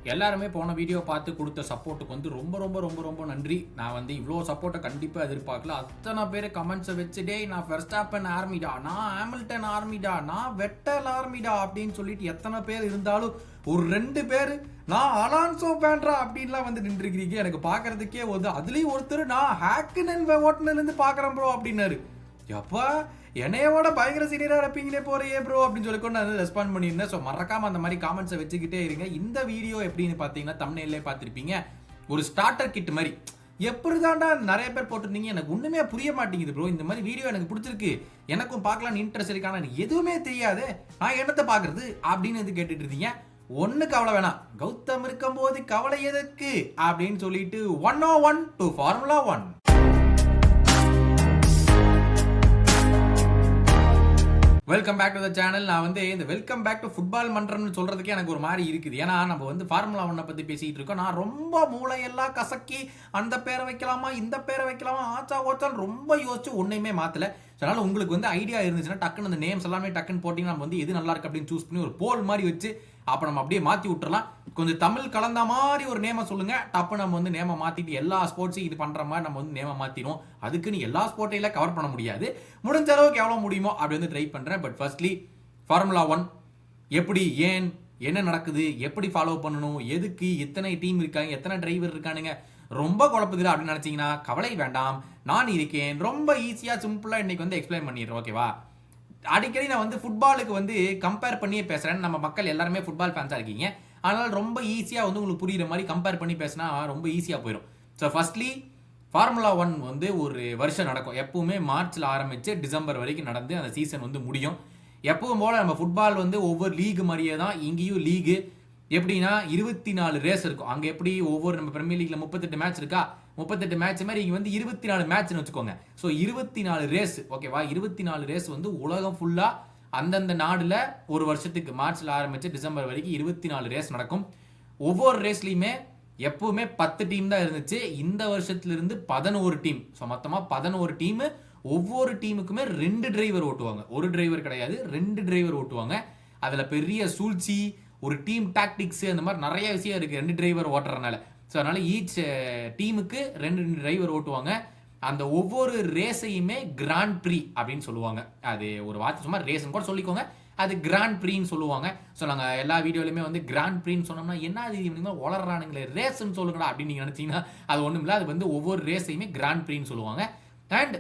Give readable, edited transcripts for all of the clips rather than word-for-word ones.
எல்லாருமே போன வீடியோ பார்த்து கொடுத்த சப்போர்ட்டுக்கு வந்து ரொம்ப ரொம்ப ரொம்ப ரொம்ப நன்றி. நான் வந்து இவ்வளோ சப்போர்ட்டை கண்டிப்பாக எதிர்பார்க்கல. அத்தனை பேர் கமெண்ட்ஸை வச்சுட்டே நான் வெர்ஸ்டாப்பன் ஆர்மிடா, நான் ஹாமில்டன் ஆர்மிடா, நான் வெட்டல் ஆர்மிடா அப்படின்னு சொல்லிட்டு எத்தனை பேர் இருந்தாலும் ஒரு 2 பேர் நான் அலான்சோ பேண்ட்ரா அப்படின்லாம் வந்து நின்றுக்கிறீங்க. எனக்கு பார்க்கறதுக்கே வந்து அதுலேயும் ஒருத்தர் நான் ஹேக்கனன் ஓட்டுனதுலேருந்து பார்க்குறேன் ப்ரோ அப்படின்னாரு. எப்பா என்னையோட பயங்கர சீனியராக இருப்பீங்களே போறியே ப்ரோ அப்படின்னு சொல்லி நான் ரெஸ்பாண்ட் பண்ணியிருந்தேன். ஸோ மறக்காம அந்த மாதிரி காமெண்ட்ஸை வச்சுக்கிட்டே இருங்க. இந்த வீடியோ எப்படின்னு பார்த்தீங்கன்னா தம்ப்நெயிலே பார்த்துருப்பீங்க, ஒரு ஸ்டார்டர் கிட் மாதிரி. எப்படி தாண்டா நிறைய பேர் போட்டிருந்தீங்க, எனக்கு ஒன்றுமே புரிய மாட்டேங்குது ப்ரோ. இந்த மாதிரி வீடியோ எனக்கு பிடிச்சிருக்கு, எனக்கும் பார்க்கலான்னு இன்ட்ரெஸ்ட் இருக்கான, எனக்கு எதுவுமே தெரியாது, நான் என்னத்தை பார்க்கறது அப்படின்னு வந்து கேட்டுட்டு இருந்தீங்க. ஒன்று கவலை வேணாம், கௌதம் இருக்கும்போது கவலை எதற்கு அப்படின்னு சொல்லிட்டு 101 to Formula 1. Welcome back to the channel. நான் வந்து இந்த வெல்கம் பேக் டு ஃபுட்பால் மன்றம்னு சொல்றதுக்கே எனக்கு ஒரு மாதிரி இருக்குது. ஏன்னா நம்ம வந்து ஃபார்முலா 1 பத்தி பேசிட்டு இருக்கோம். நான் ரொம்ப மூளையெல்லாம் கசக்கி அந்த பேரை வைக்கலாமா இந்த பேரை வைக்கலாமா ஆச்சா ஓச்சான்னு ரொம்ப யோசிச்சு ஒன்னையுமே மாத்தல. அதனால உங்களுக்கு வந்து ஐடியா இருந்துச்சுன்னா டக்குன்னு அந்த நேம்ஸ் எல்லாமே டக்குன்னு போட்டிங்கன்னா நம்ம வந்து எது நல்லா இருக்கு அப்படின்னு சூஸ் பண்ணி ஒரு போல் மாதிரி வச்சு அப்போ நம்ம அப்படியே மாற்றி விட்டுறலாம். கொஞ்சம் தமிழ் கலந்த மாதிரி ஒரு நேமை சொல்லுங்க, டப்பு நம்ம வந்து நேமை மாற்றிட்டு எல்லா ஸ்போர்ட்ஸையும் இது பண்ணுற மாதிரி நம்ம வந்து நேமை மாற்றிடுவோம். அதுக்குன்னு எல்லா ஸ்போர்ட்டையும் கவர் பண்ண முடியாது, முடிஞ்ச அளவுக்கு எவ்வளோ முடியுமோ அப்படி வந்து ட்ரை பண்ணுறேன். பட் ஃபர்ஸ்ட்லி ஃபார்முலா 1 எப்படி, ஏன், என்ன நடக்குது, எப்படி ஃபாலோ பண்ணணும், எதுக்கு, எத்தனை டீம் இருக்காங்க, எத்தனை டிரைவர் இருக்கானுங்க, ரொம்ப குழப்புது அப்படின்னு நினச்சிங்கன்னா கவலை வேண்டாம், நான் இருக்கேன். ரொம்ப ஈஸியாக சிம்பிளாக இன்னைக்கு வந்து எக்ஸ்பிளைன் பண்ணிடுறேன். ஓகேவா? அடிக்கடி நான் வந்து ஃபுட்பாலுக்கு வந்து கம்பேர் பண்ணியே பேசுகிறேன். நம்ம மக்கள் எல்லாருமே ஃபுட்பால் ஃபேன்ஸாக இருக்கீங்க, அதனால் ரொம்ப ஈஸியாக வந்து உங்களுக்கு புரியுற மாதிரி கம்பேர் பண்ணி பேசினா ரொம்ப ஈஸியாக போயிடும். ஸோ ஃபர்ஸ்ட்லி ஃபார்முலா 1 வந்து ஒரு வருஷம் நடக்கும். எப்பவுமே மார்ச்சில் ஆரம்பித்து டிசம்பர் வரைக்கும் நடந்து அந்த சீசன் வந்து முடியும். எப்பவும் போல் நம்ம ஃபுட்பால் வந்து ஒவ்வொரு லீகு மாதிரியே தான் இங்கேயும் லீகு. எப்படின்னா 24 ரேஸ் இருக்கும். அங்கே எப்படி ஒவ்வொரு நம்ம பிரீமியர் லீக்ல 38 மேட்ச் இருக்கா, 38 மேட்ச் மாதிரி இங்கே வந்து 24 மேட்ச்னு வச்சுக்கோங்க. So 24 race. ஓகேவா? 24 ரேஸ் வந்து உலகம் ஃபுல்லாக அந்தந்த நாடுல ஒரு வருஷத்துக்கு மார்ச்ல ஆரம்பிச்சு டிசம்பர் வரைக்கும் 24 ரேஸ் நடக்கும். ஒவ்வொரு ரேஸ்லையுமே எப்பவுமே 10 டீம் தான் இருந்துச்சு. இந்த வருஷத்துல இருந்து 11 டீம். ஸோ மொத்தமாக 11 டீம். ஒவ்வொரு டீமுக்குமே 2 டிரைவர் ஓட்டுவாங்க. ஒரு டிரைவர் கிடையாது, 2 டிரைவர் ஓட்டுவாங்க. அதில் பெரிய சூழ்ச்சி, ஒரு டீம் டாக்டிக்ஸ், அந்த மாதிரி நிறைய விஷயம் இருக்கு 2 டிரைவர் ஓட்டுறதுனால. ஸோ அதனால ஈச் டீமுக்கு 2 டிரைவர் ஓட்டுவாங்க. அந்த ஒவ்வொரு ரேஸையுமே கிராண்ட் ப்ரீ அப்படின்னு சொல்லுவாங்க. அது ஒரு வார்த்தை சும்மா ரேஸ்ன்னு கூட சொல்லிக்கோங்க, அது கிராண்ட் ப்ரீன்னு சொல்லுவாங்க. ஸோ நாங்கள் எல்லா வீடியோலையுமே வந்து கிராண்ட் ப்ரீன்னு சொன்னோம்னா என்ன அது இவங்க வளர்றானுங்களே, ரேஸ்ன்னு சொல்லுங்கடா அப்படின்னு நீங்கள் நினச்சிங்கன்னா அது ஒன்றும் இல்லை. அது வந்து ஒவ்வொரு ரேஸையுமே கிராண்ட் ப்ரீன்னு சொல்லுவாங்க. அண்ட்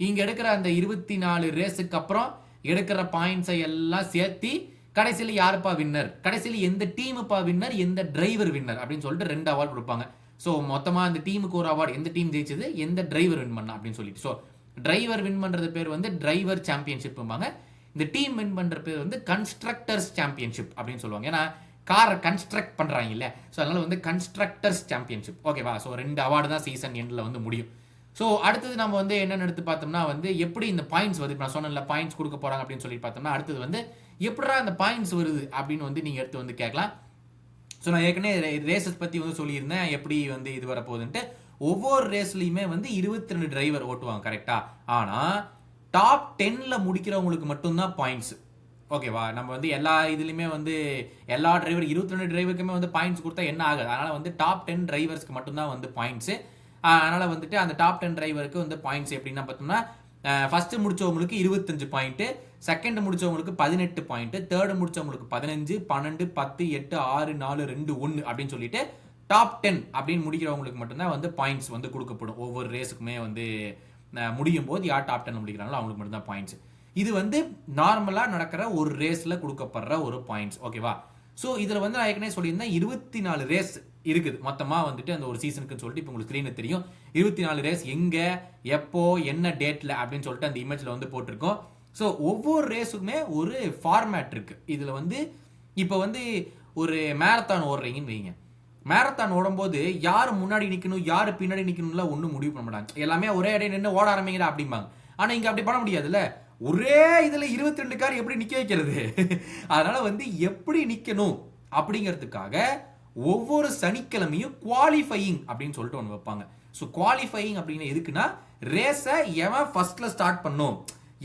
இங்கே எடுக்கிற அந்த 24 ரேஸுக்கு அப்புறம் எடுக்கிற பாயிண்ட்ஸை எல்லாம் சேர்த்தி கடைசியில் யாருப்பா வின்னர், கடைசியில் எந்த டீமுப்பா வின்னர், எந்த டிரைவர் வின்னர் அப்படின்னு சொல்லிட்டு 2 அவார்டு கொடுப்பாங்க. ஸோ மொத்தமாக அந்த டீமுக்கு ஒரு அவார்டு, எந்த டீம் ஜெயிச்சது, எந்த டிரைவர் வின் பண்ணா அப்படின்னு சொல்லிட்டு. ஸோ டிரைவர் வின் பண்ணுறது பேர் வந்து டிரைவர் சாம்பியன்ஷிப்பாங்க. இந்த டீம் வின் பண்ணுற பேர் வந்து கன்ஸ்ட்ரக்டர்ஸ் சாம்பியன்ஷிப் அப்படின்னு சொல்லுவாங்க. ஏன்னா காரை கன்ஸ்ட்ரக்ட் பண்ணுறாங்க இல்லை, ஸோ அதனால வந்து கன்ஸ்ட்ரக்டர்ஸ் சாம்பியன்ஷிப். ஓகேவா? ஸோ 2 அவார்டு தான் சீசன் எண்டில் வந்து முடியும். ஸோ அடுத்தது நம்ம வந்து என்னென்னு எடுத்து பார்த்தோம்னா வந்து எப்படி இந்த பாயிண்ட்ஸ் வருது. நான் சொன்னேன்ல பாயிண்ட்ஸ் கொடுக்க போகிறாங்க அப்படின்னு சொல்லி பார்த்தோம்னா அடுத்தது வந்து எப்படா இந்த பாயிண்ட்ஸ் வருது அப்படின்னு வந்து நீங்கள் எடுத்து வந்து கேட்கலாம். ஸோ நான் ஏற்கனவே ரேசஸ் பற்றி வந்து சொல்லியிருந்தேன் எப்படி வந்து இது வரப்போகுதுன்ட்டு. ஒவ்வொரு ரேஸ்லையுமே வந்து 22 டிரைவர் ஓட்டுவாங்க கரெக்டாக. ஆனால் டாப் 10ல் முடிக்கிறவங்களுக்கு மட்டும்தான் பாயிண்ட்ஸ். ஓகேவா? நம்ம வந்து எல்லா இதுலையுமே வந்து எல்லா டிரைவர் 22 டிரைவருக்குமே வந்து பாயிண்ட்ஸ் கொடுத்தா என்ன ஆகுது, அதனால் வந்து டாப் 10 டிரைவர்ஸ்க்கு மட்டும்தான் வந்து பாயிண்ட்ஸு. அதனால் வந்துட்டு அந்த டாப் 10 டிரைவருக்கு வந்து பாயிண்ட்ஸ் எப்படின்னா பார்த்தோம்னா ஃபர்ஸ்ட் முடிச்சவங்களுக்கு 25 பாயிண்ட், செகண்ட் முடிச்சவங்களுக்கு 18 பாயிண்ட், தேர்டு முடிச்சவங்களுக்கு 15, 12, 10, 8, 6, 4, 2, 1 அப்படின்னு சொல்லிட்டு டாப் 10 அப்படின்னு முடிக்கிறவங்களுக்கு மட்டும்தான் வந்து பாயிண்ட்ஸ் வந்து கொடுக்கப்படும். ஒவ்வொரு ரேஸுக்குமே வந்து முடியும் போது யார் டாப் 10 முடிக்கிறாங்களோ அவங்களுக்கு மட்டும்தான் பாயிண்ட்ஸ். இது வந்து நார்மலாக நடக்கிற ஒரு ரேஸில் கொடுக்கப்படுற ஒரு பாயிண்ட்ஸ். ஓகேவா? ஸோ இதில் வந்து நான் ஏற்கனவே சொல்லியிருந்தேன் 24 ரேஸ் இருக்குது மொத்தமாக வந்துட்டு அந்த ஒரு சீசனுக்குன்னு சொல்லிட்டு. இப்போ உங்களுக்கு ஸ்க்ரீனில் தெரியும் 24 ரேஸ் எங்கே, எப்போ, என்ன டேட்டில் அப்படின்னு சொல்லிட்டு அந்த இமேஜில் வந்து போட்டிருக்கோம். ஸோ ஒவ்வொரு ரேஸுக்குமே ஒரு ஃபார்மேட் இருக்குது. இதில் வந்து இப்போ வந்து ஒரு மேரத்தான் ஓடுறீங்கன்னு வைங்க. மேரத்தான் ஓடும்போது யார் முன்னாடி நிற்கணும் யார் பின்னாடி நிற்கணும்லாம் ஒன்றும் முடிவு பண்ண மாட்டாங்க. எல்லாமே ஒரே இடையே நின்று ஓட ஆரம்பிங்கடா அப்படிம்பாங்க. ஆனால் இங்கே அப்படி பண்ண முடியாதுல்ல, ஒரே இதில் 22 கார் எப்படி நிற்க வைக்கிறது? அதனால வந்து எப்படி நிற்கணும் அப்படிங்கிறதுக்காக ஒவ்வொரு சனிக்கிழமையும் குவாலிஃபையிங் அப்படின்னு சொல்லிட்டு ஒன்று வைப்பாங்க. ஸோ குவாலிஃபையிங் அப்படின்னு எதுக்குன்னா ரேஸை எவன் ஃபர்ஸ்ட்ல ஸ்டார்ட் பண்ணும்,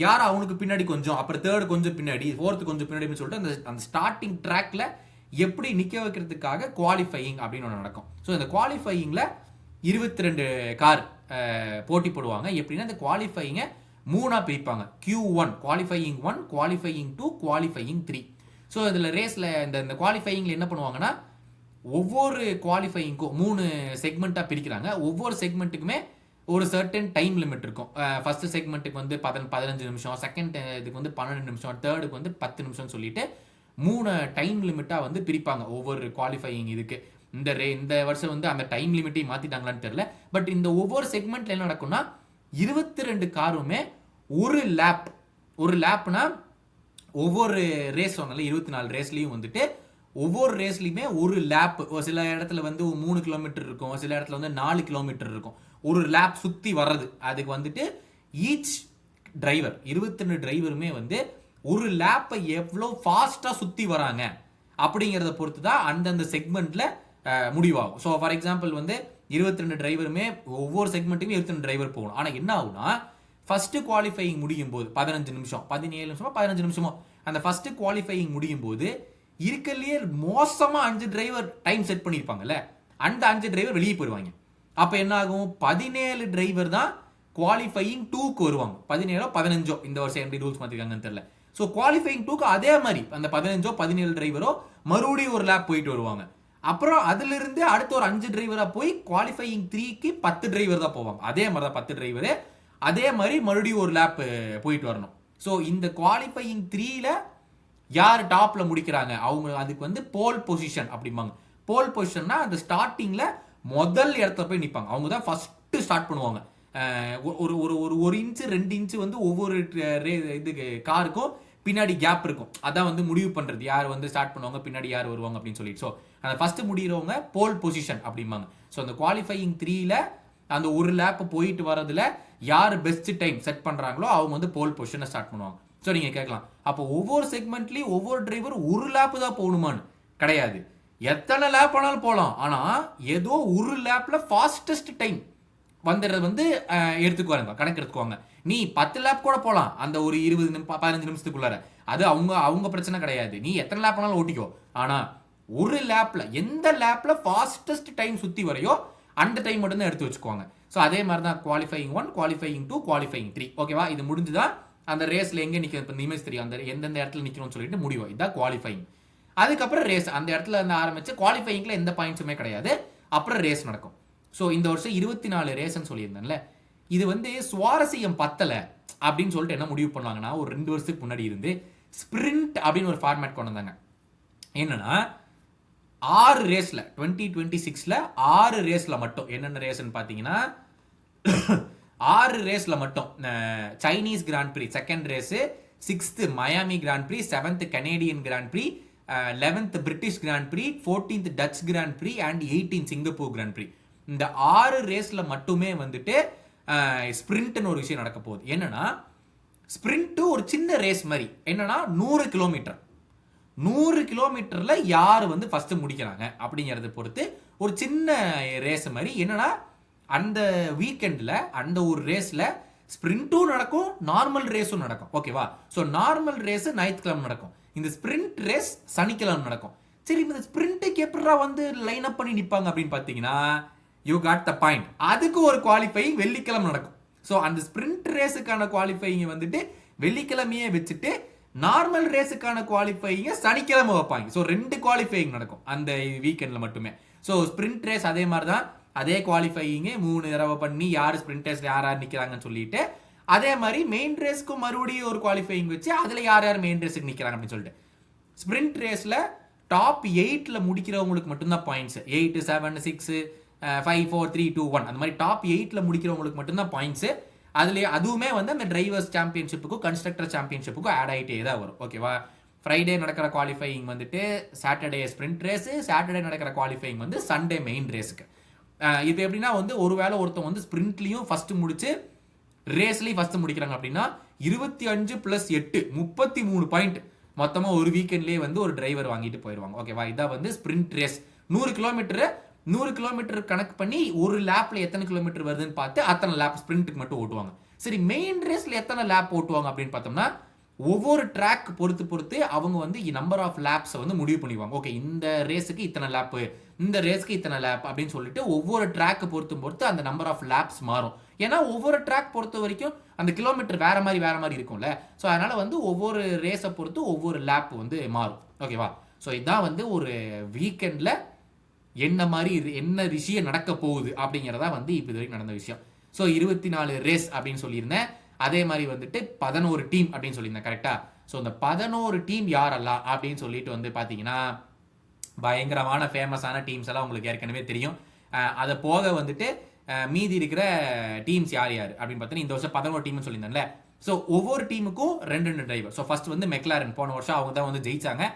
யார் அவனுக்கு பின்னாடி கொஞ்சம், அப்புறம் தேர்டு கொஞ்சம் பின்னாடி, ஃபோர்த்து கொஞ்சம் பின்னாடி சொல்லிட்டு அந்த ஸ்டார்டிங் ட்ராக்ல எப்படி நிக்க வைக்கிறதுக்காக குவாலிஃபையிங் அப்படின்னு ஒன்று நடக்கும். ஸோ இந்த குவாலிஃபையிங்ல 22 கார் போட்டி போடுவாங்க. எப்படின்னா இந்த குவாலிஃபையிங்க 3 பிரிப்பாங்க. Q1 qualifying 1, qualifying 2, qualifying 3. So இதில் ரேஸில் இந்த குவாலிஃபையிங்கில் என்ன பண்ணுவாங்கன்னா ஒவ்வொரு குவாலிஃபையிங்க்கும் 3 செக்மெண்ட்டாக பிரிக்கிறாங்க. ஒவ்வொரு செக்மெண்ட்டுக்குமே ஒரு சர்டன் டைம் லிமிட் இருக்கும். ஃபர்ஸ்ட் செக்மெண்ட்டுக்கு வந்து 15 நிமிஷம், செகண்ட் இதுக்கு வந்து 12 நிமிஷம், தேர்டுக்கு வந்து 10 நிமிஷம் சொல்லிட்டு 3 டைம் லிமிட்டாக வந்து பிரிப்பாங்க ஒவ்வொரு குவாலிஃபையிங் இதுக்கு. இந்த வருஷம் வந்து அந்த டைம் லிமிட்டையும் மாற்றிட்டாங்களான்னு தெரியல. பட் இந்த ஒவ்வொரு செக்மெண்ட்ல என்ன நடக்கும்னா 22 காருமே ஒரு லேப்னா ஒவ்வொரு ரேஸ் சொன்னால 24 ரேஸ்லையும் வந்துட்டு ஒவ்வொரு ரேஸ்லையுமே ஒரு லேப். சில இடத்துல வந்து 3 கிலோமீட்டர் இருக்கும், சில இடத்துல வந்து 4 கிலோமீட்டர் இருக்கும். ஒரு லேப் சுற்றி வர்றது. அதுக்கு வந்துட்டு ஈச் டிரைவர் 22 டிரைவருமே வந்து ஒரு லேப்பை எவ்வளோ ஃபாஸ்ட்டாக சுற்றி வராங்க அப்படிங்கிறத பொறுத்து தான் அந்தந்த செக்மெண்ட்ல முடிவாகும். ஸோ ஃபார் எக்ஸாம்பிள் வந்து 22 டிரைவருமே ஒவ்வொரு செக்மெண்ட்டுமே 22 டிரைவர் போகணும். ஆனால் என்ன ஆகுனா ஃபர்ஸ்ட் குவாலிஃபையிங் முடியும் போது 15 நிமிஷம் 17 நிமிஷமோ 15 நிமிஷமோ அந்த ஃபர்ஸ்ட் குவாலிஃபையிங் முடியும் போது இருக்கலையே மோசமா 5 டிரைவர் டைம் செட் பண்ணியிருப்பாங்கல்ல, அந்த 5 டிரைவர் வெளியே போயிடுவாங்க. அப்போ என்ன ஆகும், 17 டிரைவர் தான் குவாலிஃபையிங் 2க்கு வருவாங்க. 17ஓ 15ஓ இந்த வருஷம் எப்படி ரூல்ஸ் மாற்றிருக்காங்கன்னு தெரியல. ஸோ குவாலிஃபையிங் 2க்கு அதே மாதிரி அந்த 15ஓ 17 டிரைவரோ மறுபடியும் ஒரு லேப் போயிட்டு வருவாங்க. அப்புறம் அதுல இருந்து அடுத்த ஒரு 5 டிரைவரா போய் குவாலிஃபையிங் 3க்கு 10 டிரைவர் தான் போவாங்க. அதே மாதிரி தான் 10 டிரைவர் அதே மாதிரி மறுபடியும் ஒரு லேப் போயிட்டு வரணும். ஸோ இந்த குவாலிஃபையிங் 3ல யார் டாப்ல முடிக்கிறாங்க அவங்க அதுக்கு வந்து போல் பொசிஷன் அப்படிம்பாங்க. போல் பொசிஷன்னா அந்த ஸ்டார்டிங்ல முதல் இடத்துல போய் நிற்பாங்க. அவங்க தான் ஃபர்ஸ்ட் ஸ்டார்ட் பண்ணுவாங்க. ஒரு இன்ச்சு 2 இன்ச்சு வந்து ஒவ்வொரு இதுக்கு காருக்கும் பின்னாடி கேப் இருக்கும். அதான் வந்து முடிவு பண்றது யார் வந்து ஸ்டார்ட் பண்ணுவாங்க, பின்னாடி யார் வருவாங்க அப்படின்னு சொல்லிட்டு. ஸோ அந்த ஃபர்ஸ்ட் முடிகிறவங்க போல் பொசிஷன் அப்படிம்பாங்க. ஸோ அந்த குவாலிஃபையிங் 3ல அந்த ஒரு லேப் போயிட்டு வரதுல யார் பெஸ்ட் டைம் செட் பண்றாங்களோ அவங்க வந்து போல் பொசிஷனை ஸ்டார்ட் பண்ணுவாங்க. ஸோ நீங்க கேட்கலாம், அப்போ ஒவ்வொரு செக்மெண்ட்லயும் ஒவ்வொரு டிரைவர் ஒரு லேப் தான் போகணுமான்னு? கிடையாது, எத்தனை லேப் ஆனாலும் போகலாம். ஆனா ஏதோ ஒரு லேப்ல ஃபாஸ்டஸ்ட் டைம் வந்துடுறது வந்து எடுத்துக்குவாங்க, கணக்கு எடுத்துக்குவாங்க. நீ 10 லேப் கூட போகலாம் அந்த ஒரு 15 நிமிஷத்துக்குள்ளார, அது அவங்க பிரச்சனை கிடையாது. நீ எத்தனை லேப் ஆனாலும் ஓட்டிக்கோ. ஆனா ஒரு லேப்ல எந்த லேப்ல ஃபாஸ்டஸ்ட் டைம் சுத்தி வரையோ அந்த டைம் மட்டும் தான் எடுத்து வச்சுக்குவாங்க. ஸோ அதே மாதிரி தான் குவாலிஃபையிங் 1, குவாலிஃபையிங் 2, குவாலிஃபையிங் 3. ஓகேவா? இது முடிஞ்சுதான் அந்த ரேஸ்ல எங்க நிற்க இப்போ இமேஜ் தெரியும், அந்த எந்தெந்த இடத்துல நிற்கணும்னு சொல்லிட்டு முடிவு. இதுதான் குவாலிஃபையிங். அதுக்கப்புறம் ரேஸ் அந்த இடத்துல இருந்து ஆரம்பிச்சு குவாலிஃபையிங்ல எந்த பாயிண்ட்ஸுமே கிடையாது. அப்புறம் ரேஸ் நடக்கும். ஸோ இந்த வருஷம் 24 ரேஸ்ன்னு சொல்லியிருந்தேன்ல, இது வந்து சுவாரஸ்யம் பத்தலை அப்படின்னு சொல்லிட்டு என்ன முடிவு பண்ணுவாங்கன்னா, ஒரு 2 வருஷத்துக்கு முன்னாடி இருந்து ஸ்பிரிண்ட் அப்படின்னு ஒரு ஃபார்மேட் கொண்டு வந்தாங்க. என்னன்னா 6 ரேஸ்ல 2026ல 6 ரேஸ்ல மட்டும் என்னென்ன ரேஸ்ன்னு பார்த்தீங்கன்னா 6 ரேஸ்ல மட்டும் Chinese grand prix second race, 6th Miami grand prix, 7th Canadian grand prix, 11th British grand prix, 14th Dutch grand prix and 18th Singapore grand prix. இந்த 6 ரேஸ்ல மட்டுமே வந்துட்டு ஸ்பிரிண்ட்னு ஒரு விஷயம் நடக்க போகுது. என்னன்னா ஸ்பிரிண்ட் ஒரு சின்ன ரேஸ் மாதிரி. என்னன்னா 100 கிலோமீட்டர் 100 கிலோமீட்டர்ல யார் வந்து ஃபர்ஸ்ட் முடிக்கிறாங்க அப்படிங்கறத பொறுத்து ஒரு சின்ன ரேஸ் மாதிரி. என்னன்னா அந்த வீக்கெண்ட்ல அந்த ஒரு ரேஸ்ல ஸ்பிரிண்ட்டும் நடக்கும், நார்மல் ரேஸும் நடக்கும். ஓகேவா? ஸோ நார்மல் ரேஸ் ஞாயிற்றுக்கிழமை நடக்கும், இந்த ஸ்பிரிண்ட் ரேஸ் சனிக்கிழமை நடக்கும். சரி, இந்த ஸ்பிரிண்ட்டுக்கு எப்படா வந்து லைன் அப் பண்ணி நிற்பாங்க அப்படின்னு பார்த்தீங்கன்னா, யூ காட் த பாயிண்ட். அதுக்கு ஒரு குவாலிஃபையிங் வெள்ளிக்கிழமை நடக்கும். ஸோ அந்த ஸ்பிரிண்ட் ரேஸுக்கான குவாலிஃபையிங் வந்துட்டு வெள்ளிக்கிழமையே வச்சுட்டு நார்மல் ரேஸுக்கான குவாலிஃபையிங்க சனிக்கிழமை வைப்பாங்க. ஸோ 2 குவாலிஃபையிங் நடக்கும் அந்த வீக்கெண்ட்ல மட்டுமே. ஸோ ஸ்பிரிண்ட் ரேஸ் அதே மாதிரி தான், அதே குவாலிஃபையிங்க 3 தடவை பண்ணி யார் ஸ்பிரிண்ட் ரேஸ்ல யார் நிற்கிறாங்கன்னு சொல்லிட்டு, அதே மாதிரி மெயின் ரேஸ்க்கும் மறுபடியும் ஒரு குவாலிஃபையிங் வச்சு அதுல யார் மெயின் ரேஸுக்கு நிற்கிறாங்க அப்படின்னு சொல்லிட்டு. ஸ்பிரிண்ட் ரேஸ்ல டாப் 8ல முடிக்கிறவங்களுக்கு மட்டும்தான் பாயிண்ட்ஸ். 8, 7, 6, 5, 4, 3, 2, 1 அந்த மாதிரி டாப் 8ல முடிக்கிறவங்களுக்கு மட்டும்தான் பாயிண்ட்ஸ். அதுவுமே வந்து அந்த டிரைவர்ஸ் சாம்பியன்ஷிப்புக்கும் கன்ஸ்ட்ரக்டர் சாம்பியன்ஷிப்புக்கும் ஆட் ஆகிட்டே தான் வரும். ஓகேவா? ஃப்ரைடே நடக்கிற குவாலிஃபையிங் வந்துட்டு சாட்டர்டே ஸ்பிரிண்ட் ரேஸ், சாட்டர்டே நடக்கிற குவாலிஃபையிங் வந்து சண்டே மெயின் ரேஸுக்கு. இது எப்படின்னா வந்து ஒருவேளை ஒருத்தன் வந்து ஸ்பிரிண்ட்லையும் ஃபர்ஸ்ட் முடிச்சு ரேஸ்லையும் ஃபர்ஸ்ட் முடிக்கிறாங்க அப்படின்னா 25 + 8 33 பாயிண்ட் மொத்தமா ஒரு வீக்கெண்ட்லேயே வந்து ஒரு டிரைவர் வாங்கிட்டு போயிடுவாங்க. ஓகேவா? இதான் வந்து ஸ்பிரிண்ட் ரேஸ். 100 கிலோமீட்டர் கணக்கு பண்ணி ஒரு லேப்ல எத்தனை கிலோமீட்டர் வருதுன்னு பார்த்து அத்தனை லேப் ஸ்பிரிண்ட்டுக்கு மட்டும் ஓட்டுவாங்க. சரி, மெயின் ரேஸ்ல எத்தனை லேப் ஓட்டுவாங்க அப்படின்னு பார்த்தோம்னா ஒவ்வொரு ட்ராக் பொறுத்து அவங்க வந்து நம்பர் ஆஃப் லேப்ஸை வந்து முடிவு பண்ணிடுவாங்க. ஓகே, இந்த ரேஸுக்கு இத்தனை லேப்பு, இந்த ரேஸ்க்கு இத்தனை லேப் அப்படின்னு சொல்லிட்டு ஒவ்வொரு ட்ராக் பொறுத்து அந்த நம்பர் ஆஃப் லேப்ஸ் மாறும். ஏன்னா ஒவ்வொரு ட்ராக் பொறுத்த வரைக்கும் அந்த கிலோமீட்டர் வேற மாதிரி இருக்கும்ல. ஸோ அதனால வந்து ஒவ்வொரு ரேஸை பொறுத்து ஒவ்வொரு லேப் வந்து மாறும். ஓகேவா? ஸோ இதான் வந்து ஒரு வீக்கெண்டில் என்ன விஷயம் நடக்க போகுது அப்படிங்கிறதா வந்து இப்போ இது வரைக்கும் நடந்த விஷயம். ஸோ 24 ரேஸ் அப்படின்னு சொல்லியிருந்தேன். அதே மாதிரி வந்துட்டு 11 டீம் அப்படின்னு சொல்லியிருந்தேன். கரெக்டா? ஸோ இந்த 11 டீம் யாரெல்லாம் அப்படின்னு சொல்லிட்டு வந்து பார்த்தீங்கன்னா பயங்கரமான ஃபேமஸான டீம்ஸ் எல்லாம் உங்களுக்கு ஏற்கனவே தெரியும். அதை போக வந்துட்டு மீதி இருக்கிற டீம்ஸ் யார் அப்படின்னு பார்த்தீங்கன்னா இந்த வருஷம் 11 டீம்னு சொல்லியிருந்தேன்ல. ஸோ ஒவ்வொரு டீமுக்கும் 2 டிரைவர். ஸோ ஃபர்ஸ்ட் வந்து மெக்லாரன் போன வருஷம் அவங்க தான் வந்து ஜெயிச்சாங்க.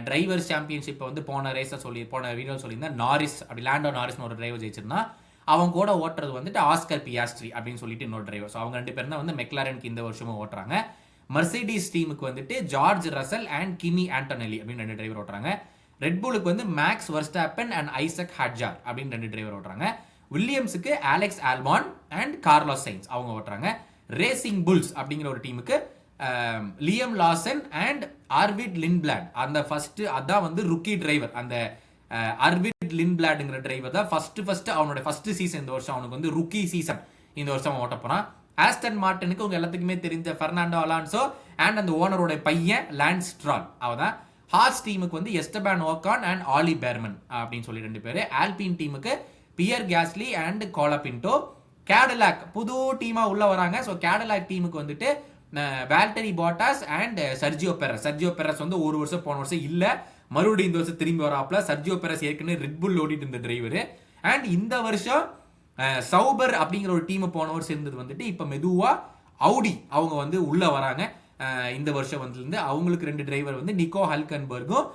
டிரைவர்ஸ் சாம்பியன்ஷிப்பை வந்து போன வீடியோ சொல்லியிருந்தேன். நாரிஸ், அப்படி லேண்டோ நாரிஸ்னு ஒரு டிரைவர் ஜெயிச்சிருந்தா. அவங்க கூட ஓட்டுறது வந்துட்டு ஆஸ்கர் பியாஸ்ட்ரி அப்படின்னு சொல்லிட்டு இன்னொரு டிரைவர். ஸோ அவங்க 2 பேரும் தான் வந்து மெக்லாரனுக்கு இந்த வருஷமும் ஓட்டுறாங்க. மர்சிடிஸ் டீமுக்கு வந்துட்டு ஜார்ஜ் ரசல் அண்ட் கிமி ஆண்டோனெல்லி அப்படின்னு 2 டிரைவர் ஓட்டுறாங்க. ரெட்புலுக்கு வந்து மேக்ஸ் வெர்ஸ்டாப்பன் அண்ட் ஐசக் ஹட்ஜார் அப்படின்னு 2 டிரைவர் ஓட்டுறாங்க. வில்லியம்ஸுக்கு அலெக்ஸ் ஆல்பான் அண்ட் கார்லோஸ் சைன்ஸ் அவங்க ஓட்டுறாங்க. ரேசிங் புல்ஸ் அப்படிங்கிற ஒரு டீமுக்கு லியம் லாசன் அண்ட் ஆர்விட் லின்பிளாட், அந்த ஃபர்ஸ்ட் அதான் வந்து ருக்கி டிரைவர். அந்த ஆர்விட் லின்பிளாட்ங்கிற டிரைவர் தான் ஃபர்ஸ்ட் அவனோட ஃபர்ஸ்ட் சீசன் இந்த வருஷம். அவனுக்கு வந்து ருக்கி சீசன் இந்த வருஷம் ஓட்ட போறான். ஆஸ்டன் மார்டனுக்கு உங்க எல்லாத்துக்குமே தெரிஞ்ச பெர்னாண்டோ அலான்சோ அண்ட் அந்த ஓனரோட பையன் லான்ஸ் ஸ்ட்ரால் அவதான். ஹார்ஸ் டீமுக்கு வந்து எஸ்டபான் ஓகான் அண்ட் ஆலி பெர்மன் அப்படின்னு சொல்லி 2 பேர். ஆல்பின் டீமுக்கு பியர் கேஸ்லி அண்ட் கோலபின்டோ. கேடலாக் புது டீமா உள்ள வராங்க. ஸோ கேடலாக் டீமுக்கு வந்துட்டு வால்டரி பாட்டாஸ் அண்ட் சர்ஜியோ பெரஸ் வந்து ஒரு வருஷம் போன வருஷம் இல்ல, மறுபடியும் இந்த வருஷம் திரும்பி வராப்ல. சர்ஜியோ பெரஸ் ஏற்கனவே ரெட்புல் ஓடிட்டு இருந்த டிரைவர். அண்ட் இந்த வருஷம் சௌபர் அப்படிங்கிற ஒரு டீம் போன வருஷம் இருந்தது வந்துட்டு இப்ப மெதுவா அவுடி அவங்க வந்து உள்ள வராங்க. இந்த வருஷம் வந்து அவங்களுக்கு 2 டிரைவர் வந்து நிக்கோ ஹல்கன்பர்கும்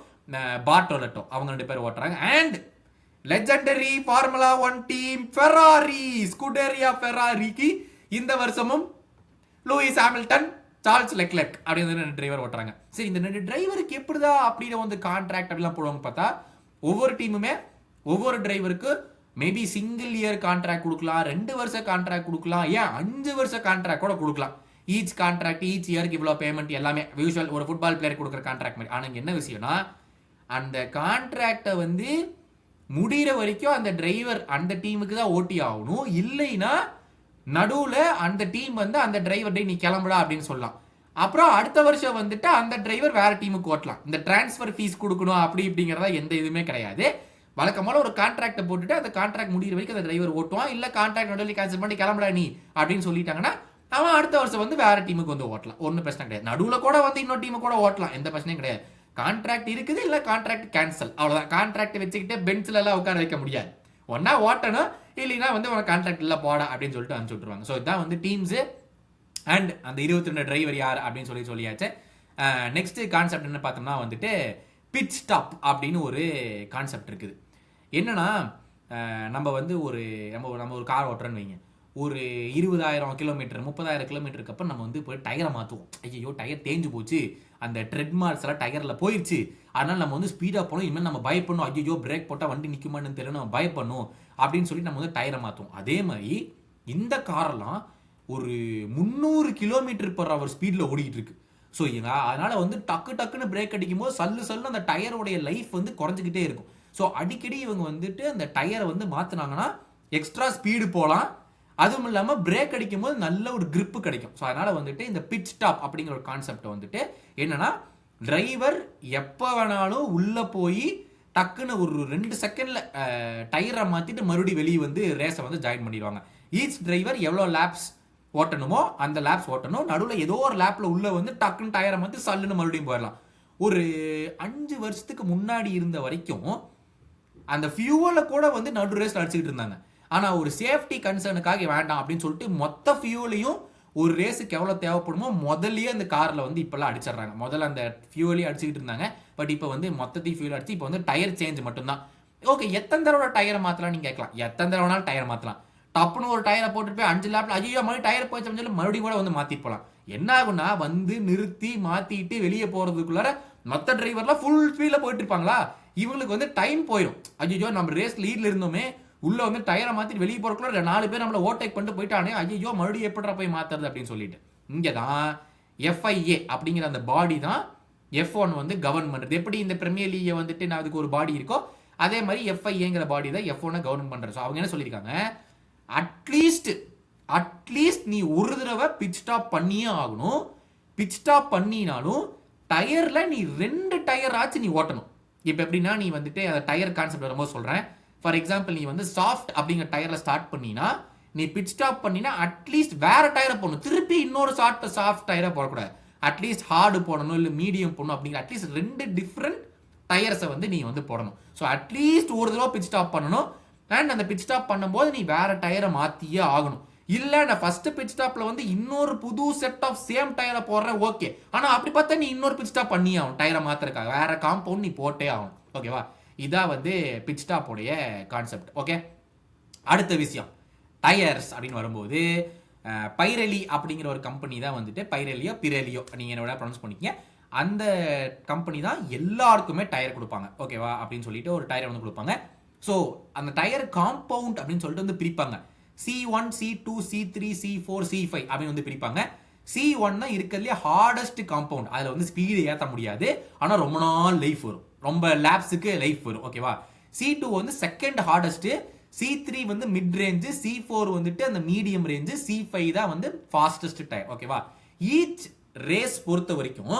பார்டோலட்டோ அவங்க 2 பேர் ஓட்டுறாங்க. And legendary formula 1 team Ferrari, Scuderia ஃபெராரிக்கு இந்த வருஷமும் லூயிஸ் ஹாமில்டன், சார்ல்ஸ் லெக்லெர்க் அப்படின்னு 2 டிரைவர் ஓட்டுறாங்க. சரி, இந்த 2 டிரைவருக்கு எப்படிதான் அப்படின்னு வந்து கான்ட்ராக்ட் அப்படிலாம் போடுவாங்க பார்த்தா, ஒவ்வொரு டீமுமே ஒவ்வொரு டிரைவருக்கு மேபி சிங்கிள் இயர் கான்ட்ராக்ட் கொடுக்கலாம், 2 வருஷ கான்ட்ராக்ட் கொடுக்கலாம், ஏன் 5 வருஷ கான்ட்ராக்ட் கூட கொடுக்கலாம். ஈச் கான்ட்ராக்ட் ஈச் இயருக்கு இவ்வளோ பேமெண்ட் எல்லாமே யூஸ்வல் ஒரு ஃபுட்பால் பிளேயர் கொடுக்குற கான்ட்ராக்ட் மாதிரி. ஆனால் என்ன விஷயம்னா அந்த கான்ட்ராக்டை வந்து முடிகிற வரைக்கும் அந்த டிரைவர் அந்த டீமுக்கு தான் ஓட்டி ஆகணும். இல்லைன்னா நடுவில் அந்த டீம் வந்து அந்த டிரைவர் டே நீ கிளம்புடா அப்படின்னு சொல்லலாம். அப்புறம் அடுத்த வருஷம் வந்துட்டு அந்த டிரைவர் வேற டீமுக்கு ஓட்டலாம். இந்த டிரான்ஸ்ஃபர் ஃபீஸ் கொடுக்கணும் அப்படி இப்படிங்கிறதா எந்த இதுவுமே கிடையாது. வழக்கமாக ஒரு கான்ட்ராக்டை போட்டுட்டு அந்த கான்ட்ராக்ட் முடிகிற வரைக்கும் அந்த டிரைவர் ஓட்டுவான். இல்லை கான்ட்ராக்ட் நடுவில் கேன்சல் பண்ணி கிளம்புடா நீ அப்படின்னு சொல்லிட்டாங்கன்னா அவன் அடுத்த வருஷம் வந்து வேற டீமுக்கு வந்து ஓட்டலாம். ஒன்றும் பிரச்சனை கிடையாது. நடுவில் கூட வந்து இன்னொரு டீமு கூட ஓட்டலாம், எந்த பிரச்சனையும் கிடையாது. கான்ட்ராக்ட் இருக்குது, இல்லை கான்ட்ராக்ட் கேன்சல், அவ்வளோதான். கான்ட்ராக்ட் வச்சுக்கிட்டு பெஞ்சில் எல்லாம் உட்கார வைக்க முடியாது. ஒன்னா ஓட்டணும், இல்லைன்னா வந்து உனக்கு கான்ட்ராக்ட் இல்லை போட அப்படின்னு சொல்லிட்டு அனுப்பிச்சு விட்டுருவாங்க. ஸோ இதான் வந்து டீம்ஸு அண்ட் அந்த 22 டிரைவர் யார் அப்படின்னு சொல்லியாச்சு. நெக்ஸ்ட் கான்செப்ட் என்ன பார்த்தோம்னா வந்துட்டு பிட் ஸ்டாப் அப்படின்னு ஒரு கான்செப்ட் இருக்குது. என்னன்னா நம்ம வந்து நம்ம ஒரு கார் ஓட்டுறோன்னு வைங்க, ஒரு 20,000 கிலோமீட்டர் 30,000 கிலோமீட்டருக்கு அப்புறம் நம்ம வந்து போய் டயரை மாற்றுவோம். ஐயோ டயர் தேஞ்சு போச்சு, அந்த ட்ரெட் மார்க்ஸ் எல்லாம் டயரில் போயிடுச்சு, அதனால் நம்ம வந்து ஸ்பீடாக போனோம், இனிமேல் நம்ம பயப்படணும், ஐயோ பிரேக் போட்டால் வண்டி நிற்குமான்னு தெரியல, நம்ம பயப்படணும் அப்படின்னு சொல்லி நம்ம வந்து டயரை மாற்றுவோம். அதே மாதிரி இந்த காரெல்லாம் ஒரு 300 km/h ஸ்பீடில் ஓடிக்கிட்டு இருக்கு. ஸோ அதனால் வந்து டக்குன்னு பிரேக் அடிக்கும் போது சல்லு அந்த டயருடைய லைஃப் வந்து குறைஞ்சிக்கிட்டே இருக்கும். ஸோ அடிக்கடி இவங்க வந்துட்டு அந்த டயரை வந்து மாற்றினாங்கன்னா எக்ஸ்ட்ரா ஸ்பீடு போகலாம், அதுவும் இல்லாமல் பிரேக் அடிக்கும் போது நல்ல ஒரு கிரிப்பு கிடைக்கும். ஸோ அதனால் வந்துட்டு இந்த பிட் ஸ்டாப் அப்படிங்கிற ஒரு கான்செப்ட் வந்துட்டு என்னன்னா டிரைவர் எப்போ வேணாலும் உள்ளே போய் டக்குன்னு ஒரு 2 செகண்டில் டயரை மாற்றிட்டு மறுபடியும் வெளியே வந்து ரேஸை வந்து ஜாயின் பண்ணிடுவாங்க. ஈச் டிரைவர் எவ்வளோ லேப்ஸ் ஓட்டணுமோ அந்த லேப்ஸ் ஓட்டணும். நடுவில் ஏதோ ஒரு லேப்பில் உள்ளே வந்து டக்குன்னு டயரை மாற்றி சல்லுன்னு மறுபடியும் போயிடலாம். ஒரு 5 வருஷத்துக்கு முன்னாடி இருந்த வரைக்கும் அந்த ஃபியூவலை கூட வந்து நடு ரேஸில் அடிச்சுக்கிட்டு இருந்தாங்க. ஆனால் ஒரு சேஃப்டி கன்சர்னுக்காக வேண்டாம் அப்படின்னு சொல்லிட்டு மொத்த ஃபியூலையும் ஒரு ரேஸுக்கு எவ்வளோ தேவைப்படுமோ முதல்லயே அந்த காரில் வந்து இப்போல்லாம் அடிச்சிடுறாங்க. முதல்ல அந்த ஃபியூலையும் அடிச்சுக்கிட்டு இருந்தாங்க, பட் இப்போ வந்து மொத்தத்தையும் ஃபியூல் அடிச்சு இப்போ வந்து டயர் சேஞ்ச் மட்டும்தான். ஓகே, எத்தனை தடவை டயரை மாற்றலாம் நீங்கள் கேட்கலாம். எத்தனை தடவைனாலும் டயர் மாற்றலாம். டப்புன்னு ஒரு டயரை போட்டுட்டு போய் 5 லேப்பில் ஐயோ மறுபடியும் டயர் போச்சு சொல்லி மறுபடியும் கூட வந்து மாற்றிட்டு போகலாம். என்ன ஆகுன்னா வந்து நிறுத்தி மாற்றிட்டு வெளியே போகிறதுக்குள்ளார மற்ற டிரைவர்லாம் ஃபுல் ஸ்பீடில் போயிட்டு இருப்பாங்களா, இவங்களுக்கு வந்து டைம் போயிடும். ஐயோ நம்ம ரேஸ் லீடில் இருந்தோமே, உள்ள வந்து டயரை மாற்றி வெளியே போறதுக்குள்ள 4 பேர் நம்மளை ஓவர்டேக் பண்ணிட்டு போயிட்டானே, ஐயோ மறுபடியும் எப்படா போய் மாத்துறது அப்படின்னு சொல்லிட்டு இங்கே தான் FIA அப்படிங்கிற அந்த பாடி தான் F1 வந்து கவர்ன் பண்றது. எப்படி இந்த பிரீமியர் லீக் வந்துட்டு நான் அதுக்கு ஒரு பாடி இருக்கோ அதே மாதிரி FIAங்கிற பாடி தான் F1 கவர்ன் பண்றது. ஸோ அவங்க என்ன சொல்லியிருக்காங்க, அட்லீஸ்ட் நீ ஒரு தடவை பிட் ஸ்டாப் பண்ணியே ஆகணும். பிட் ஸ்டாப் பண்ணினாலும் டயர்ல நீ 2 டயர் ஆச்சு நீ ஓட்டணும். இப்போ எப்படின்னா நீ வந்துட்டு அந்த டயர் கான்செப்ட் வரும்போது சொல்றேன். ஃபார் எக்ஸாம்பிள் நீ வந்து சாஃப்ட் அப்படிங்கிற டயர்ல ஸ்டார்ட் பண்ணினா நீ பிட் ஸ்டாப் பண்ணினா அட்லீஸ்ட் வேற டயரை போடணும். திருப்பி இன்னொரு சாஃப்ட் டயரை போடக்கூடாது. அட்லீஸ்ட் ஹார்டு போடணும், இல்லை மீடியம் போடணும் அப்படிங்கிற அட்லீஸ்ட் 2 டிஃப்ரெண்ட் டயர்ஸை வந்து நீ வந்து போடணும். ஸோ அட்லீஸ்ட் ஒரு தடவை பிட் ஸ்டாப் பண்ணணும். அண்ட் அந்த பிட் ஸ்டாப் பண்ணும்போது நீ வேற டயரை மாற்றியே ஆகணும். இல்லை நான் ஃபர்ஸ்ட் பிட் ஸ்டாப்ல வந்து இன்னொரு புது செட் ஆஃப் சேம் டயரை போடுறேன், ஓகே. ஆனால் அப்படி பார்த்தா நீ இன்னொரு பிட் ஸ்டாப் பண்ணி ஆகும், டயரை மாத்திரக்காக வேற காம்பவுண்ட் நீ போட்டே ஆகும். ஓகேவா, இதான் வந்து பிட் ஸ்டாப்போடைய கான்செப்ட். ஓகே, அடுத்த விஷயம் டயர்ஸ் அப்படின்னு வரும்போது பைரலி அப்படிங்கிற ஒரு கம்பெனி தான் வந்துட்டு, பைரலியோ பிரெலியோ நீங்கள் என்னோட ப்ரொனவுன்ஸ் பண்ணிக்கங்க, அந்த கம்பெனி தான் எல்லாருக்குமே டயர் கொடுப்பாங்க. ஓகேவா, அப்படின்னு சொல்லிட்டு ஒரு டயர் வந்து கொடுப்பாங்க. ஸோ அந்த டயர் காம்பவுண்ட் அப்படின்னு சொல்லிட்டு வந்து பிரிப்பாங்க. C1, C2, C3, C4, C5 அப்படின்னு வந்து பிரிப்பாங்க. C1 தான் இருக்கிறதுலே ஹார்டஸ்ட் காம்பவுண்ட். அதில் வந்து ஸ்பீடு ஏற்ற முடியாது, ஆனால் ரொம்ப நாள் லைஃப் வரும், ரொம்ப லேப்ஸுக்கு லைஃப் வரும். ஓகேவா, C2 வந்து செகண்ட் ஹார்டஸ்ட், C3 வந்து மிட் ரேஞ்சு, C4 வந்துட்டு அந்த மீடியம் ரேஞ்சு, C5 தான் வந்து ஃபாஸ்டஸ்ட் டயர். ஓகேவா, ஈச் ரேஸ் பொறுத்த வரைக்கும்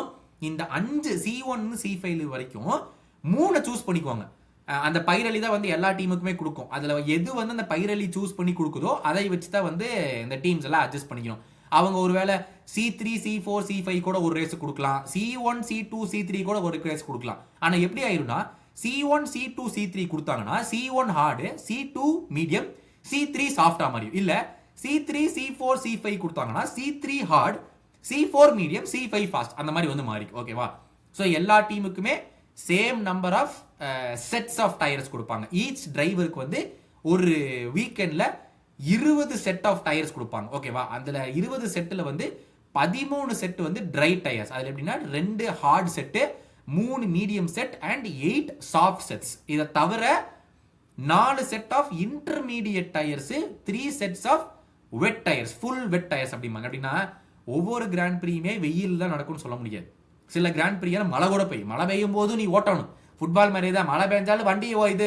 இந்த 5 C1 C5 வரைக்கும் 3 சூஸ் பண்ணிக்குவாங்க. அந்த பைரலி தான் வந்து எல்லா டீமுக்குமே கொடுக்கும். அதில் எது வந்து அந்த பைரலி சூஸ் பண்ணி கொடுக்குதோ அதை வச்சு தான் வந்து இந்த டீம்ஸ் எல்லாம் அட்ஜஸ்ட் பண்ணிக்கணும். அவங்க ஒருவேளை C3, C4, C5 கூட ஒரு ரேஸ் கொடுக்கலாம், C1, C2, C3 கூட ஒரு ரேஸ் கொடுக்கலாம். ஆனால் எப்படி ஆயிரும்னா C1, C2, C3 கொடுத்தாங்கன்னா C1 hard, C2 medium, C3 சாஃப்டா மாதிரி. இல்லை C3, C4, C5 கொடுத்தாங்கன்னா C3 heart, C4 medium, C5 fast, அந்த மாதிரி வந்து மாறி. ஓகேவா, ஸோ எல்லா டீமுக்குமே same number of sets of tyres கொடுப்பாங்க. ஈச் டிரைவருக்கு வந்து ஒரு வீக்கெண்ட்ல 20 செட் ஆஃப் டயர்ஸ் கொடுப்பாங்க. ஓகேவா, அதுல 20 செட்டில் வந்து 13 செட் வந்து ட்ரை டயர்ஸ். அதுல எப்படின்னா 2 hard set, 3 medium set and 8 soft sets. இதை தவிர 4 set of intermediate tyres, 3 sets of wet tyres, full wet tyres அப்படிம்பாங்க. அப்படின்னா ஒவ்வொரு கிராண்ட் பிரீமே வெயில் தான் நடக்கும்னு சொல்ல முடியாது. சில கிராண்ட் பிரீ மழை கூட பெய்யும், மழை பெய்யும் போது நீ ஓட்டணும். ஃபுட்பால் மாதிரி தான், மழை பெஞ்சாலும் வண்டி இது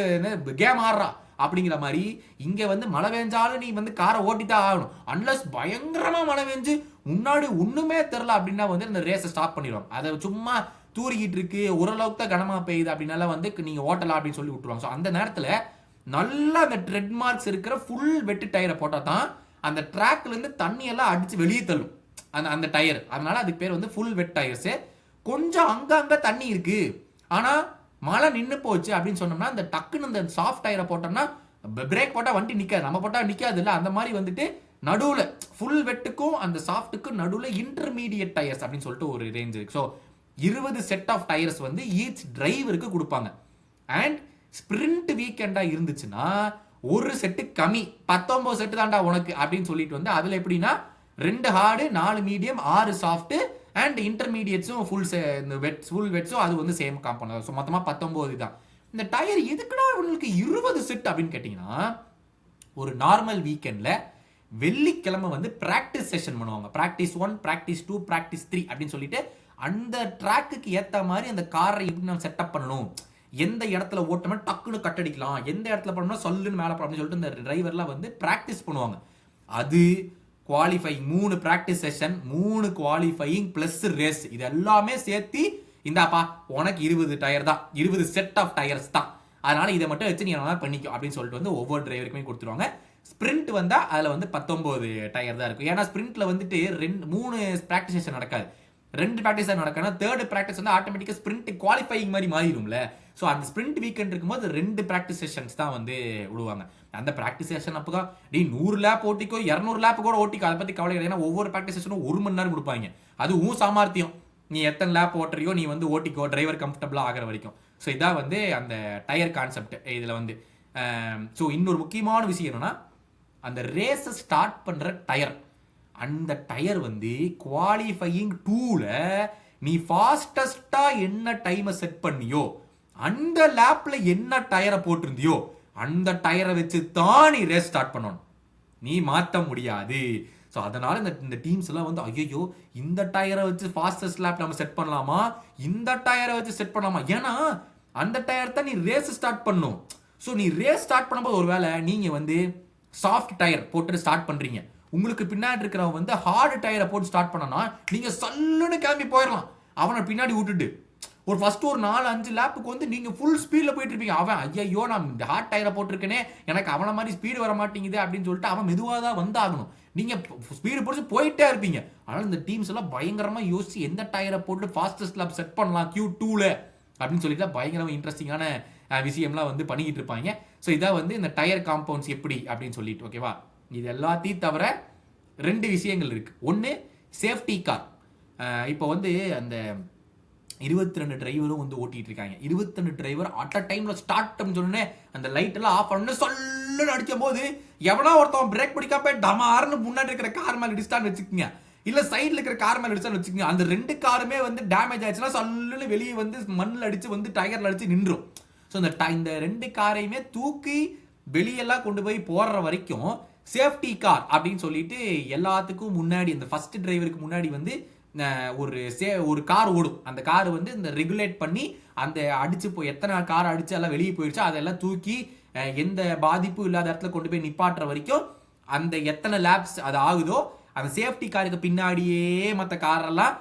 கேம் ஆடுறா அப்படிங்கிற மாதிரி இங்கே வந்து மழை பெஞ்சாலும் நீ வந்து காரை ஓட்டித்தான் ஆகணும். அன்லஸ் பயங்கரமாக மழை பெஞ்சு முன்னாடி ஒன்றுமே தெரில அப்படின்னா வந்து இந்த ரேஸை ஸ்டாப் பண்ணிடுவாங்க. அதை சும்மா தூரிக்கிட்டு இருக்கு, ஓரளவுக்கு தான் கனமாக பெய்யுது அப்படின்னால வந்து நீங்கள் ஓட்டலாம் அப்படின்னு சொல்லி விட்டுருவாங்க. ஸோ அந்த நேரத்தில் நல்லா அந்த ட்ரெட் மார்க்ஸ் இருக்கிற ஃபுல் வெட்டு டயரை போட்டால் தான் அந்த ட்ராக்லேருந்து தண்ணியெல்லாம் அடித்து வெளியே தள்ளும் அந்த டயர். அதனால அதுக்கு பேர் வந்து ஃபுல் வெட் டயர்ஸு. கொஞ்சம் அங்கங்கே தண்ணி இருக்கு ஆனால் மழை நின்று போச்சு அப்படின்னு சொன்னோம்னா அந்த டக்குன்னு இந்த சாஃப்ட் டயரை போட்டோம்னா பிரேக் போட்டால் வண்டி நிற்காது, நம்ம போட்டால் நிற்காது இல்லை. அந்த மாதிரி வந்துட்டு நடுவில் ஃபுல் வெட்டுக்கும் அந்த சாஃப்ட்டுக்கும் நடுவில் இன்டர்மீடியட் டயர்ஸ் அப்படின்னு சொல்லிட்டு ஒரு ரேஞ்ச் இருக்கு. ஸோ 20 செட் ஆஃப் டயர்ஸ் வந்து ஈச் டிரைவருக்கு கொடுப்பாங்க. அண்ட் ஸ்பிரிண்ட் வீக்கெண்டாக இருந்துச்சுன்னா ஒரு செட்டு கம்மி, 19 செட்டு தாண்டா உனக்கு அப்படின்னு சொல்லிட்டு வந்து அதில் எப்படின்னா 2 ஹார்டு, 4 மீடியம், 6 சாஃப்ட் அண்ட் இன்டர்மீடியட்ஸும் ஃபுல் வெட்ஸும் அது வந்து சேம் காம்பவுண்ட். ஸோ மொத்தமாக 19 தான். இந்த டயர் எதுக்குடா உங்களுக்கு 20 செட் அப்படின்னு கேட்டிங்கன்னா, ஒரு நார்மல் வீக்கெண்டில் வெள்ளிக்கிழமை வந்து ப்ராக்டிஸ் செஷன் பண்ணுவாங்க. ப்ராக்டிஸ் 1, ப்ராக்டிஸ் 2, ப்ராக்டிஸ் 3 அப்படின்னு சொல்லிட்டு அந்த ட்ராக்குக்கு ஏற்ற மாதிரி அந்த காரை எப்படி நம்ம செட்டப் பண்ணணும், எந்த இடத்துல ஓட்டமா டக்குன்னு கட்டடிக்கலாம், எந்த இடத்துல பண்ணோம்னா சொல்லுன்னு மேலே அப்படின்னு சொல்லிட்டு இந்த டிரைவர்லாம் வந்து ப்ராக்டிஸ் பண்ணுவாங்க. அது qualifying 3 practice session, 3 qualifying plus race, இது எல்லாமே சேர்த்து இந்தாப்பா உனக்கு 20 டயர் தான், 20 செட் ஆஃப் டயர்ஸ் தான், அதனால இதை மட்டும் வச்சு நீ என்ன பண்ணிக்கோ அப்படின்னு சொல்லிட்டு வந்து ஒவ்வொரு டிரைவருக்குமே கொடுத்துருவாங்க. ஸ்பிரிண்ட் வந்தால் அதில் வந்து 19 டயர் தான் இருக்கும். ஏன்னா ஸ்பிரிண்ட்ல வந்துட்டு 3 ப்ராக்டிஸ் செஷன் நடக்காது, 2 ப்ராக்டிஸ் தான் நடக்கணும். தேர்ட் ப்ராக்டிஸ் வந்து ஆட்டோமேட்டிக்காக ஸ்பிரிண்ட் குவாலிஃபையிங் மாதிரி மாறிடும்ல. ஸோ அந்த ஸ்பிரிண்ட் வீக்கெண்ட் இருக்கும்போது 2 ப்ராக்டிஸ் செஷன்ஸ் தான் வந்து விடுவாங்க. அந்த ப்ராக்டிஸ் செஷன் அப்போ தான் நீ 100 லேப் ஓட்டிக்கோ, 200 லேப் கூட ஓட்டிக்கோ, அதை பற்றி கவலை கிடையாது. ஏன்னா ஒவ்வொரு ப்ராக்டிஸ் செஷனும் 1 மணி நேரம் கொடுப்பாங்க. அதுவும் சாமர்த்தியம், நீ எத்தனை லேப் ஓட்டுறியோ நீ வந்து ஓட்டிக்கோ, டிரைவர் கம்ஃபர்டபுளாக ஆகிற வரைக்கும். ஸோ இதான் வந்து அந்த டயர் கான்செப்ட் இதில் வந்து. ஸோ இன்னொரு முக்கியமான விஷயம் என்னன்னா, அந்த ரேஸை ஸ்டார்ட் பண்ணுற டயர், அந்த டயர் வந்து குவாலிஃபையிங் 2ல நீ ஃபாஸ்டஸ்டா என்ன டைமை செட் பண்ணியோ, அந்த லேப்ல என்ன டயரை போட்டிருந்தியோ அந்த டயரை வச்சு தான் நீ ரேஸ் ஸ்டார்ட் பண்ணணும், நீ மாற்ற முடியாது. ஸோ அதனால இந்த டீம்ஸ் எல்லாம் வந்து ஐயோ இந்த டயரை வச்சு ஃபாஸ்டஸ்ட் லேப் நம்ம செட் பண்ணலாமா, இந்த டயரை வச்சு செட் பண்ணலாமா, ஏன்னா அந்த டயர் தான் நீ ரேஸ் ஸ்டார்ட் பண்ணும். ஸோ நீ ரேஸ் ஸ்டார்ட் பண்ணும்போது ஒருவேளை நீங்க வந்து சாஃப்ட் டயர் போட்டு ஸ்டார்ட் பண்றீங்க, உங்களுக்கு பின்னாடி இருக்கிறவன் வந்து ஹார்டு டயரை போட்டு ஸ்டார்ட் பண்ணனா நீங்க சல்லுன்னு கிளம்பி போயிடலாம். அவனை பின்னாடி விட்டுட்டு ஒரு ஃபர்ஸ்ட் ஒரு 4-5 லேப்புக்கு வந்து நீங்க ஃபுல் ஸ்பீட்ல போயிட்டு இருப்பீங்க. அவன் ஐயோ நான் இந்த ஹார்ட் டயரை போட்டிருக்கேனே, எனக்கு அவன மாதிரி ஸ்பீடு வர மாட்டேங்குது அப்படின்னு சொல்லிட்டு அவன் மெதுவாக தான் வந்தாகணும். நீங்க ஸ்பீடு பிடிச்சி போயிட்டே இருப்பீங்க. ஆனால் இந்த டீம்ஸ் எல்லாம் பயங்கரமா யோசிச்சு எந்த டயரை போட்டு ஃபாஸ்டஸ்ட் லேப் செட் பண்ணலாம் Q2ல அப்படின்னு சொல்லிட்டு பயங்கரமா இன்ட்ரெஸ்டிங்கான விஷயம்லாம் வந்து பண்ணிக்கிட்டு இருப்பாங்க. ஸோ இதான் வந்து இந்த டயர் காம்பவுண்ட்ஸ் எப்படி அப்படின்னு சொல்லிட்டு ஓகேவா. இது எல்லாத்தையும் தவிர 2 விஷயங்கள் இருக்கு. ஒன்று சேஃப்டி கார். இப்போ வந்து அந்த 22 டிரைவரும் வந்து ஓட்டிட்டு இருக்காங்க. 22 டிரைவர் அட் அ டைம்ல ஸ்டார்ட் சொன்னே அந்த லைட் எல்லாம் ஆஃப் பண்ணு சொல்லுன்னு அடிக்கும் போது எவனா ஒருத்தவன் பிரேக் பிடிக்காம போய் டமார்னு முன்னாடி இருக்கிற கார் மேல அடிச்சிட்டான்னு வச்சுக்கோங்க, இல்ல சைடுல இருக்கிற கார் மேல அடிச்சான்னு வச்சுக்கோங்க, அந்த 2 காருமே வந்து டேமேஜ் ஆயிடுச்சுன்னா சொல்லுன்னு வெளியே வந்து மண்ணில் அடிச்சு வந்து டயர்ல அடிச்சு நின்றும். ஸோ இந்த 2 காரையுமே தூக்கி வெளியெல்லாம் கொண்டு போய் போடுற வரைக்கும் சேஃப்டி கார் அப்படின்னு சொல்லிட்டு எல்லாத்துக்கும் முன்னாடி இந்த ஃபர்ஸ்ட் டிரைவருக்கு முன்னாடி வந்து ஒரு கார் ஓடும். அந்த கார் வந்து இந்த ரெகுலேட் பண்ணி அந்த அடிச்சு போய் எத்தனை கார் அடிச்சு எல்லாம் வெளியே போயிடுச்சு அதெல்லாம் தூக்கி எந்த பாதிப்பும் இல்லாத இடத்துல கொண்டு போய் நிப்பாட்டுற வரைக்கும் அந்த எத்தனை லேப்ஸ் அது ஆகுதோ அந்த சேஃப்டி காருக்கு பின்னாடியே மற்ற காரெல்லாம்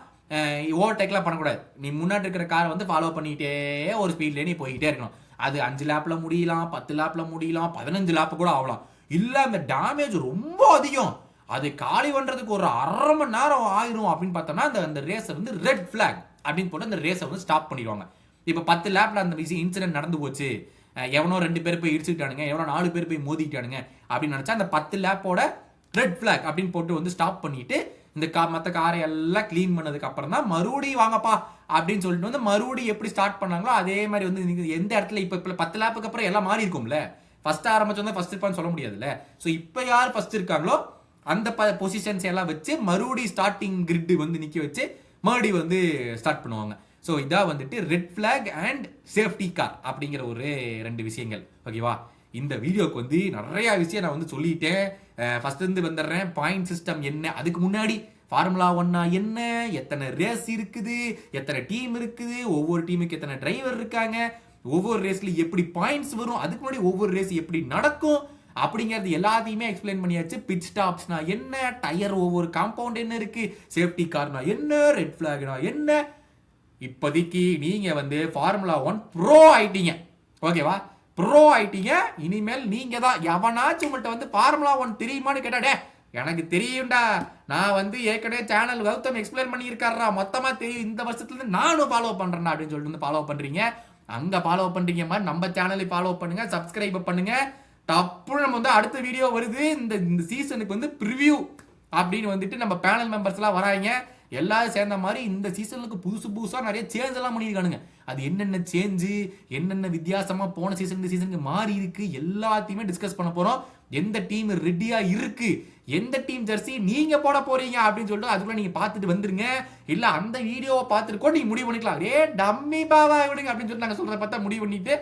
ஓவர்டேக்லாம் பண்ணக்கூடாது. நீ முன்னாடி இருக்கிற காரை வந்து ஃபாலோ பண்ணிக்கிட்டே ஒரு ஸ்பீட்லேயே நீ போய்கிட்டே இருக்கணும். அது 5 லேப்ல முடியலாம், 10 லேப்ல முடியலாம், 15 லேப் கூட ஆகலாம். இல்லை அந்த டேமேஜ் ரொம்ப அதிகம், அது காலி பண்றதுக்கு ஒரு 1/2 மணி நேரம் ஆயிரும் அப்படின்னு பார்த்தோம்னா அந்த ரேஸை வந்து ரெட் ஃபிளாக் அப்படின்னு போட்டு அந்த ரேஸை வந்து ஸ்டாப் பண்ணிடுவாங்க. இப்போ 10 லேப்ல அந்த இன்சிடென்ட் நடந்து போச்சு, எவனோ 2 பேர் போய் இடிச்சுக்கிட்டானுங்க, எவனோ 4 பேர் போய் மோதிக்கிட்டானுங்க அப்படின்னு நினைச்சா அந்த 10 லேப்போட ரெட் ஃபிளாக் அப்படின்னு போட்டு வந்து ஸ்டாப் பண்ணிட்டு இந்த மற்ற காரை எல்லாம் கிளீன் பண்ணதுக்கு அப்புறம் தான் மறுபடியும் வாங்கப்பா அப்படின்னு சொல்லிட்டு வந்து மறுபடியும் எப்படி ஸ்டார்ட் பண்ணாங்களோ அதே மாதிரி வந்து எந்த இடத்துல இப்போ 10 லேப்புக்கு அப்புறம் எல்லாம் மாறி இருக்கும்ல. ஃபர்ஸ்ட் ஆரம்பிச்சோம் ஃபர்ஸ்ட் இருப்பான்னு சொல்ல முடியாதுல்ல. ஸோ இப்போ யார் ஃபர்ஸ்ட் இருக்காங்களோ அந்த பொசிஷன்ஸ் எல்லாம் வச்சு மறுபடியும் ஸ்டார்டிங் கிரிட் வந்து நிக்க வச்சு மறுபடியும் வந்து ஸ்டார்ட் பண்ணுவாங்க. ஸோ இதான் வந்துட்டு red flag and safety car அப்படிங்கிற ஒரு 2 விஷயங்கள் ஓகேவா. இந்த வீடியோக்கு வந்து நிறைய விஷயம் நான் வந்து சொல்லிட்டேன். ஃபர்ஸ்ட் இருந்து வந்துடுறேன். பாயிண்ட் சிஸ்டம் என்ன, அதுக்கு முன்னாடி ஃபார்முலா 1 என்ன, எத்தனை ரேஸ் இருக்குது, எத்தனை டீம் இருக்குது, ஒவ்வொரு டீமுக்கு எத்தனை டிரைவர் இருக்காங்க, ஒவ்வொரு ரேஸ்ல எப்படி பாயிண்ட்ஸ் வரும், அதுக்கு முன்னாடி ஒவ்வொரு ரேஸ் எப்படி நடக்கும் அப்படிங்கிறது எல்லாத்தையுமே எக்ஸ்பிளைன் பண்ணியாச்சு. பிட் ஸ்டாப்ஸ்னா என்ன, டயர் ஒவ்வொரு காம்பவுண்ட் என்ன இருக்கு, சேஃப்டி கார்னா என்ன, ரெட் ஃபிளாக்னா என்ன. இப்போதைக்கு நீங்க வந்து ஃபார்முலா 1 ப்ரோ ஆயிட்டீங்க ஓகேவா. ப்ரோ ஆயிட்டீங்க. இனிமேல் நீங்க தான் எவனாச்சும் உங்கள்கிட்ட வந்து ஃபார்முலா 1 தெரியுமான்னு கேட்டாடே எனக்கு தெரியும்டா, நான் வந்து ஏற்கனவே சேனல் கௌதம் எக்ஸ்பிளைன் பண்ணியிருக்காரா, மொத்தமா தெரியும், இந்த வருஷத்துல இருந்து நானும் ஃபாலோ பண்றேன்டா அப்படின்னு சொல்லிட்டு வந்து ஃபாலோ பண்றீங்க. அங்க ஃபாலோ பண்றீங்க மாதிரி நம்ம சேனலை ஃபாலோ பண்ணுங்க, சப்ஸ்கிரைப் பண்ணுங்க. தப்பு நம்ம வந்து அடுத்த வீடியோ வருது. இந்த சீசனுக்கு வந்து ப்ரிவியூ அப்படின்னு வந்துட்டு நம்ம பேனல் மெம்பர்ஸ் எல்லாம் வராங்க. எல்லாரும் சேர்ந்த மாதிரி இந்த சீசனுக்கு புதுசா நிறைய சேஞ்ச் எல்லாம் பண்ணியிருக்கானுங்க. அது என்னென்ன சேஞ்சு, என்னென்ன வித்தியாசமா போன சீசன் இந்த சீசனுக்கு மாறி இருக்கு எல்லாத்தையுமே டிஸ்கஸ் பண்ண போறோம். எந்த டீம் ரெடியா இருக்கு, எந்த டீம் ஜெர்சி நீங்க போட போறீங்க அப்படின்னு சொல்லிட்டு அதுக்குள்ள நீங்க பார்த்துட்டு வந்துருங்க. இல்ல அந்த வீடியோவை பார்த்துட்டு கூட நீங்க முடிவு பண்ணிக்கலாம். டம்மி பாவா விடுங்க அப்படின்னு சொல்லிட்டு நாங்க சொல்றத பார்த்தா முடிவு பண்ணிட்டு